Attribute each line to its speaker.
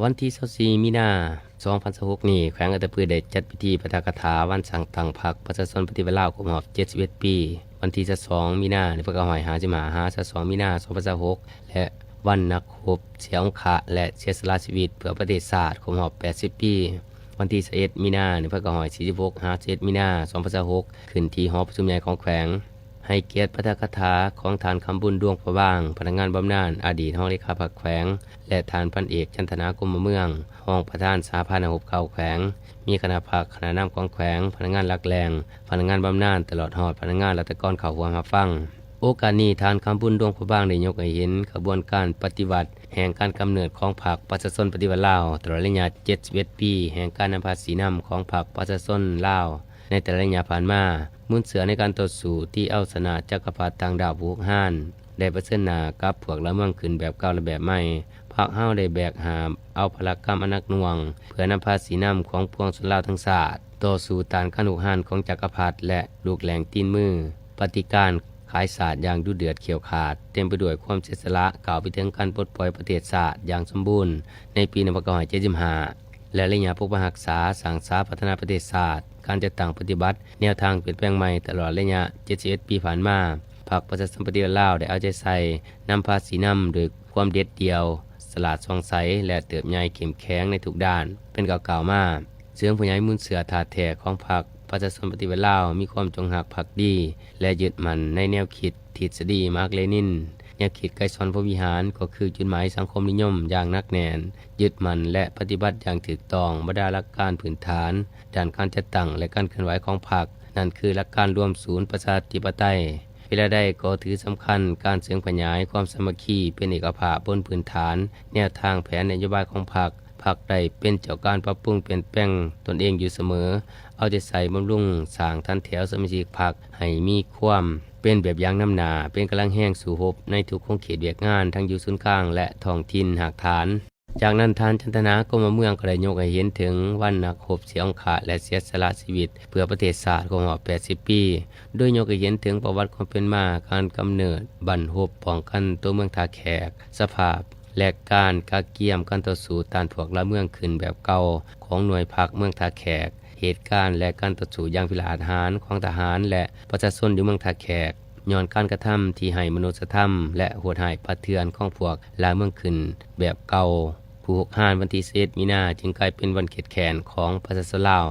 Speaker 1: วันที่24มีนา2026นี้แขวงอัตตปือได้จัดพิธีปาฐกถาวันสั่งตั้งพรรคประชาชนปฏิวัติลาวครบรอบ71ปีวันที่22มีนาในพระกหอย22มีนา2026และวันนักรบเสียองค์ะและเสียสละชีวิตเพื่อประเทศชาติครบรอบ80ปีวันที่21มีนาในพระกหอย46 51มีนา2026ขึ้นที่หอประชุมใหญ่ของแขวงให้เกียรติปาฐกถาของทานคำบุญดวงพระว่างพนักงานบำนาญอดีตห้องเลขาพรรคแขวงและทานพันเอกจันทนากรมเมืองห้องประธานสาภาณหบเข้าแขวงมีคณะภาคคณะนำของแขวงพนักงานหลักแรงพนักงานบำนาญตลอดหอดพนักงานรัฐกรเข้าหัวมาฟังโอกาสนี้ทานคำบุญดวงพระว่างได้ยกให้เห็นกระบวนการปฏิวัติแห่งการกำเนิดของพรรคประชาชนปฏิวัติลาวตลอดระยะ71ปีแห่งการนำภาษีนำของพรรคประชาชนลาวในแต่ละระยะผ่านมามุ่นเสือในการต่อสู้ที่เอาชนะจักรพรรดิต่างดาวภูกห้านได้เผชิญหน้ากับพวกละเมืองขึ้นแบบเก่าและแบบใหม่พรรคเฮาได้แบกหามเอาพลกรรมอนักหน่วงเพื่อนำภาษีนำของปวงชนลาวทั้งชาติต่อสู้ต้านการหุกห้านของจักรพรรดิและลูกแหลงตีนมือปฏิการขายศาสตร์อย่างดุเดือดเขียวขาดเต็มไปด้วยความเสียสละกล่าวไปถึงการปลดปล่อยประเทศชาติอย่างสมบูรณ์ในปี1975และระยะพวกรักษาสร้างสาพัฒนาประเทศชาติการจัดตั้งปฏิบัติแนวทางเปลี่ยนแปลงใหม่ตลอดระยะ71ปีผ่านมาพรรคประชาชนปฏิวัติลาวได้เอาใจใส่นำภาษีนำโดยความเด็ดเดี่ยวสลาดซองใสและเติบใหญ่เข้มแข็งในทุกด้านเป็นเก่าๆมาเสื่องผู้ใหญ่มุ่นเสือถาดแท้ของพรรคประชาชนปฏิวัติลาวมีความจงรักภักดีและยึดมั่นในแนวคิดทฤษฎีมาร์กเลนินแนวคิดไกรสอนพระวิหารก็คือจุดหมายสังคมนิยมอย่างนักแน่นยึดมั่นและปฏิบัติอย่างถูกต้องบรรดาหลักการพื้นฐานด้านการจัดตั้งและการเคลื่อนไหวของพรรคนั่นคือหลักการรวมศูนย์ประชาธิปไตยเวลาใดก็ถือสำคัญการเสริมขยายความสามัคคีเป็นเอกภาพบนพื้นฐานแนวทางแผนนโยบายของพรรคได้เป็นเจ้าการปรับปรุงเปลี่ยนแปลงตนเองอยู่เสมอเอาใจใส่บำรุงสร้างทันแถวสมาชิกพรรคให้มีความเป็นแบบอย่างน้ำหนาเป็นกำลังแห้งสู่หบในทุกโครงเขตเวียกงานทั้งอยู่ศูนย์กลางและท้องถิ่นหากฐานจากนั้นทานจันทนากรมเมืองก็ได้ยกให้เห็นถึงวันนักรบเสียองค์ะและเสียสละชีวิตเพื่อประเทศชาติครบรอบ80ปีโดยยกให้เห็นถึงประวัติความเป็นมาการกำเนิดบั้นรบป้องกันตัวเมืองท่าแขกสภาพและการกาเกียมการต่อสู้ต้านพวกละเมืองขึ้นแบบเก่าของหน่วยพรรคเมืองท่าแขกเหตุการณ์และการต่อสู้อย่างพิราศหาญของทหารและประชาชนอยู่เมืองท่าแขกย้อนการกระทำที่ให้มนุษยธรรมและโหดร้ายประเทือนของพวกละเมืองขึ้นแบบเก่าผู้6 5วันที่11มีนาจึงกลายเป็นวันเข็ดแขนของประชาชนลาว